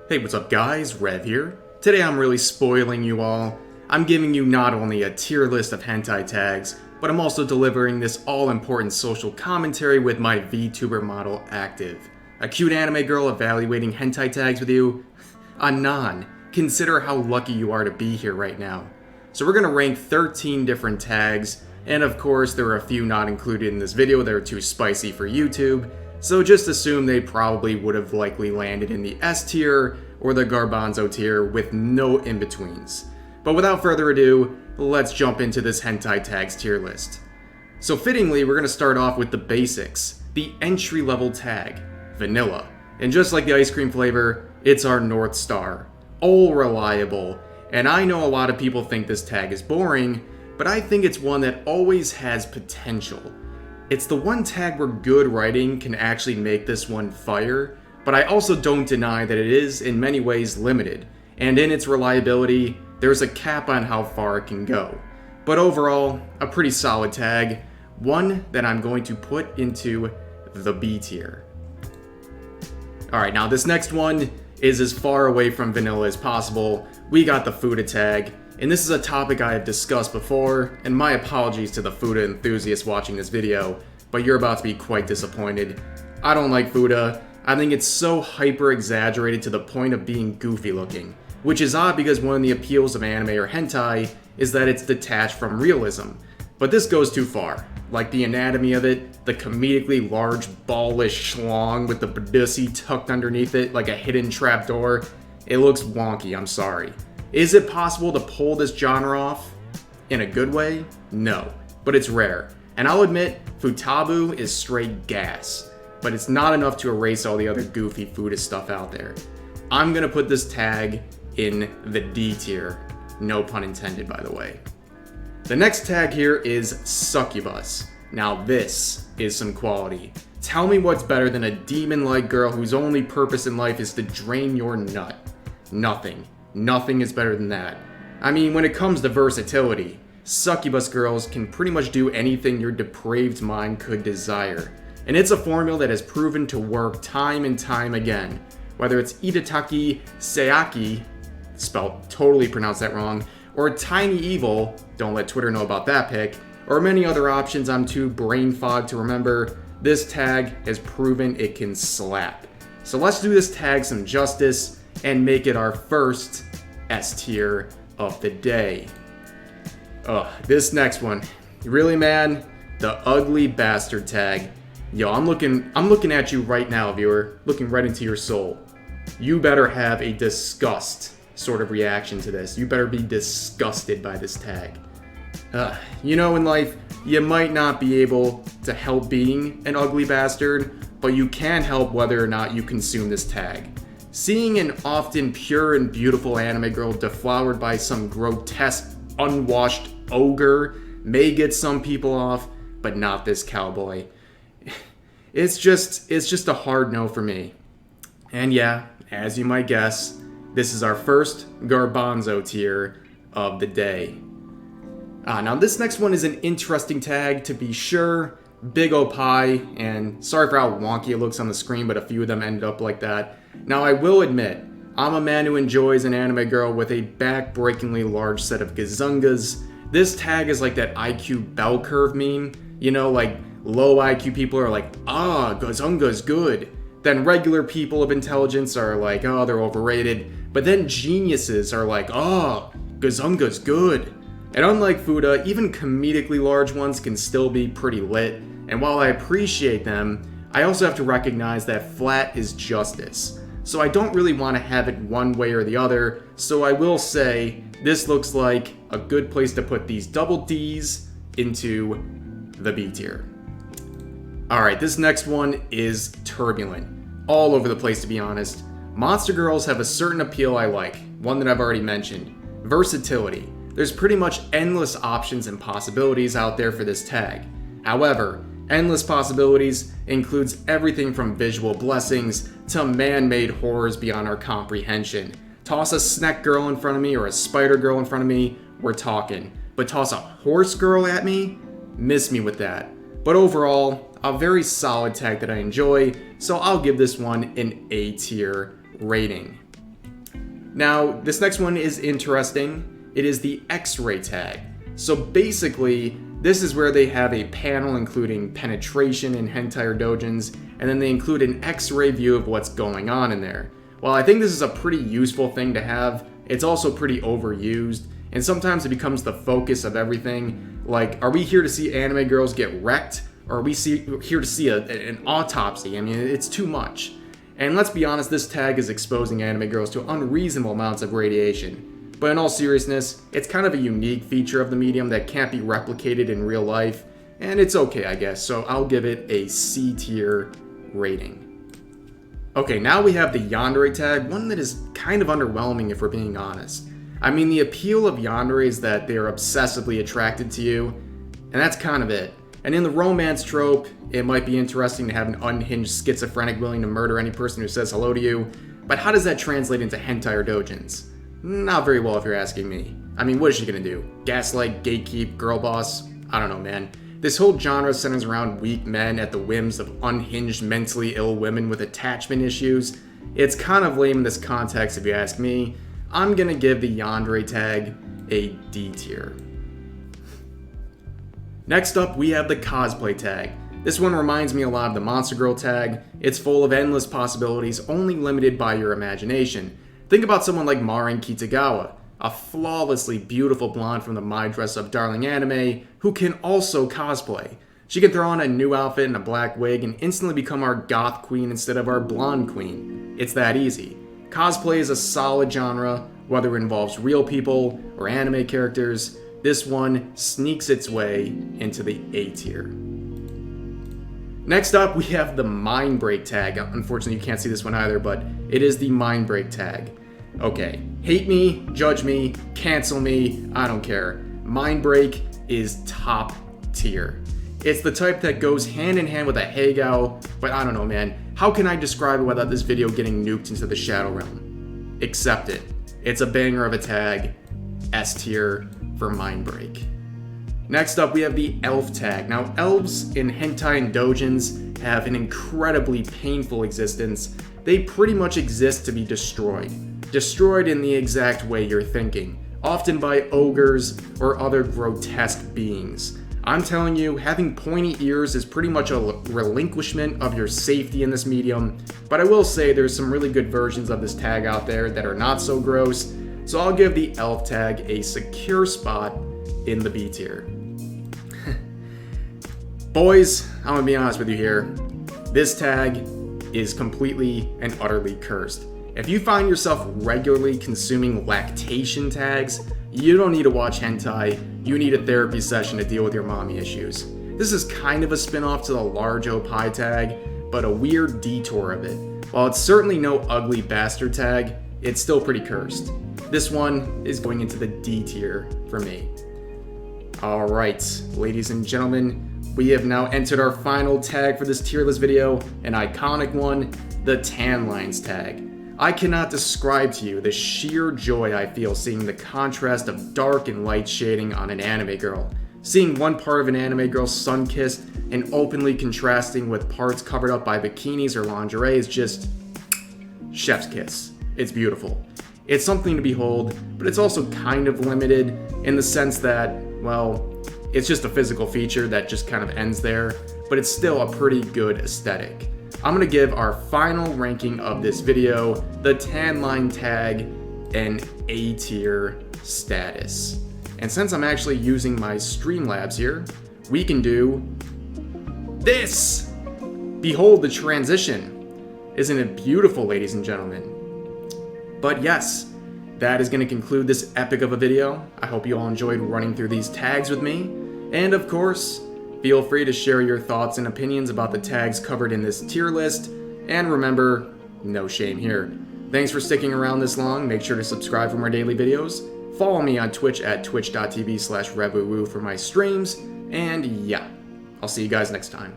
Hey, what's up guys? Rev here. Today I'm really spoiling you all. I'm giving you not only a tier list of hentai tags, but I'm also delivering this all-important social commentary with my VTuber model active. A cute anime girl evaluating hentai tags with you? Anan, consider how lucky you are to be here right now. So we're gonna rank 13 different tags, and of course there are a few not included in this video that are too spicy for YouTube, so just assume they probably would have likely landed in the S tier or the garbanzo tier with no in-betweens. But without further ado, let's jump into this hentai tags tier list. So fittingly, we're going to start off with the basics, the entry-level tag, vanilla. And just like the ice cream flavor, it's our North Star. All reliable. And I know a lot of people think this tag is boring, but I think it's one that always has potential. It's the one tag where good writing can actually make this one fire, but I also don't deny that it is in many ways limited, and in its reliability, there's a cap on how far it can go. But overall, a pretty solid tag, one that I'm going to put into the B tier. Alright, now this next one is as far away from vanilla as possible. We got the Fuda tag, and this is a topic I have discussed before, and my apologies to the Fuda enthusiasts watching this video, but you're about to be quite disappointed. I don't like Fuda. I think it's so hyper exaggerated to the point of being goofy looking, which is odd because one of the appeals of anime or hentai is that it's detached from realism. But this goes too far. Like the anatomy of it, the comedically large ballish schlong with the pussy tucked underneath it like a hidden trapdoor. It looks wonky, I'm sorry. Is it possible to pull this genre off? In a good way? No, but it's rare. And I'll admit, Futabu is straight gas, but it's not enough to erase all the other goofy Foodist stuff out there. I'm gonna put this tag in the D tier. No pun intended, by the way. The next tag here is succubus. Now this is some quality. Tell me what's better than a demon-like girl whose only purpose in life is to drain your nut. Nothing. Nothing is better than that. I mean, when it comes to versatility, succubus girls can pretty much do anything your depraved mind could desire. And it's a formula that has proven to work time and time again. Whether it's Itataki Seaki, spelled totally pronounced that wrong, or Tiny Evil, don't let Twitter know about that pic, or many other options I'm too brain fogged to remember, this tag has proven it can slap. So let's do this tag some justice and make it our first S tier of the day. This next one. Really, man? The ugly bastard tag. Yo, I'm looking at you right now, viewer. Looking right into your soul. You better have a disgust sort of reaction to this. You better be disgusted by this tag. You know, in life, you might not be able to help being an ugly bastard, but you can help whether or not you consume this tag. Seeing an often pure and beautiful anime girl deflowered by some grotesque, unwashed ogre may get some people off, but not this cowboy. It's just a hard no for me. And yeah, as you might guess, this is our first garbanzo tier of the day. Now this next one is an interesting tag to be sure. Bigopie, and sorry for how wonky it looks on the screen, but a few of them ended up like that. Now I will admit, I'm a man who enjoys an anime girl with a back-breakingly large set of gazungas. This tag is like that IQ bell curve meme. You know, like low IQ people are like, gazunga's good. Then regular people of intelligence are like, they're overrated. But then geniuses are like, gazunga's good. And unlike Fuda, even comedically large ones can still be pretty lit. And while I appreciate them, I also have to recognize that flat is justice. So I don't really want to have it one way or the other, so I will say this looks like a good place to put these double D's into the B tier. Alright, this next one is turbulent. All over the place, to be honest. Monster girls have a certain appeal I like, one that I've already mentioned. Versatility. There's pretty much endless options and possibilities out there for this tag. However, endless possibilities includes everything from visual blessings to man-made horrors beyond our comprehension. Toss a snack girl in front of me or a spider girl in front of me, we're talking. But toss a horse girl at me? Miss me with that. But overall, a very solid tag that I enjoy, so I'll give this one an A tier rating. Now, this next one is interesting. It is the X-ray tag. So basically, this is where they have a panel including penetration in hentai or doujins, and then they include an X-ray view of what's going on in there. While I think this is a pretty useful thing to have, it's also pretty overused, and sometimes it becomes the focus of everything. Like, are we here to see anime girls get wrecked, or are we here to see an autopsy? I mean, it's too much. And let's be honest, this tag is exposing anime girls to unreasonable amounts of radiation. But in all seriousness, it's kind of a unique feature of the medium that can't be replicated in real life, and it's okay, I guess, so I'll give it a C tier rating. Okay, now we have the yandere tag, one that is kind of underwhelming if we're being honest. I mean, the appeal of yandere is that they're obsessively attracted to you, and that's kind of it. And in the romance trope, it might be interesting to have an unhinged schizophrenic willing to murder any person who says hello to you, but how does that translate into hentai or doujins? Not very well if you're asking me. I mean, what is she gonna do? Gaslight, gatekeep, girl boss? I don't know, man. This whole genre centers around weak men at the whims of unhinged, mentally ill women with attachment issues. It's kind of lame in this context if you ask me. I'm gonna give the yandere tag a D tier. Next up, we have the cosplay tag. This one reminds me a lot of the Monster Girl tag. It's full of endless possibilities, only limited by your imagination. Think about someone like Marin Kitagawa, a flawlessly beautiful blonde from the My Dress Up Darling anime, who can also cosplay. She can throw on a new outfit and a black wig and instantly become our goth queen instead of our blonde queen. It's that easy. Cosplay is a solid genre, whether it involves real people or anime characters. This one sneaks its way into the A tier. Next up, we have the Mind Break tag. Unfortunately, you can't see this one either, but it is the Mind Break tag. Okay, hate me, judge me, cancel me, I don't care. Mind Break is top tier. It's the type that goes hand in hand with a Hagao, but I don't know, man. How can I describe it without this video getting nuked into the Shadow Realm? Accept it. It's a banger of a tag. S tier for Mind Break. Next up, we have the Elf tag. Now, elves in hentai and doujins have an incredibly painful existence. They pretty much exist to be destroyed. Destroyed in the exact way you're thinking, often by ogres or other grotesque beings. I'm telling you, having pointy ears is pretty much a relinquishment of your safety in this medium, but I will say there's some really good versions of this tag out there that are not so gross, so I'll give the Elf tag a secure spot in the B tier. Boys, I'm gonna be honest with you here. This tag is completely and utterly cursed. If you find yourself regularly consuming lactation tags, you don't need to watch hentai, you need a therapy session to deal with your mommy issues. This is kind of a spin-off to the large opie tag, but a weird detour of it. While it's certainly no ugly bastard tag, it's still pretty cursed. This one is going into the D tier for me. Alright, ladies and gentlemen, we have now entered our final tag for this tier list video, an iconic one, the tan lines tag. I cannot describe to you the sheer joy I feel seeing the contrast of dark and light shading on an anime girl. Seeing one part of an anime girl sun-kissed and openly contrasting with parts covered up by bikinis or lingerie is just chef's kiss. It's beautiful. It's something to behold, but it's also kind of limited in the sense that, well, it's just a physical feature that just kind of ends there, but it's still a pretty good aesthetic. I'm gonna give our final ranking of this video, the tan line tag, an A tier status. And since I'm actually using my Streamlabs here, we can do this! Behold the transition. Isn't it beautiful, ladies and gentlemen? But yes, that is gonna conclude this epic of a video. I hope you all enjoyed running through these tags with me. And of course, feel free to share your thoughts and opinions about the tags covered in this tier list, and remember, no shame here. Thanks for sticking around this long. Make sure to subscribe for more daily videos. Follow me on Twitch at twitch.tv/revwoo for my streams, and yeah, I'll see you guys next time.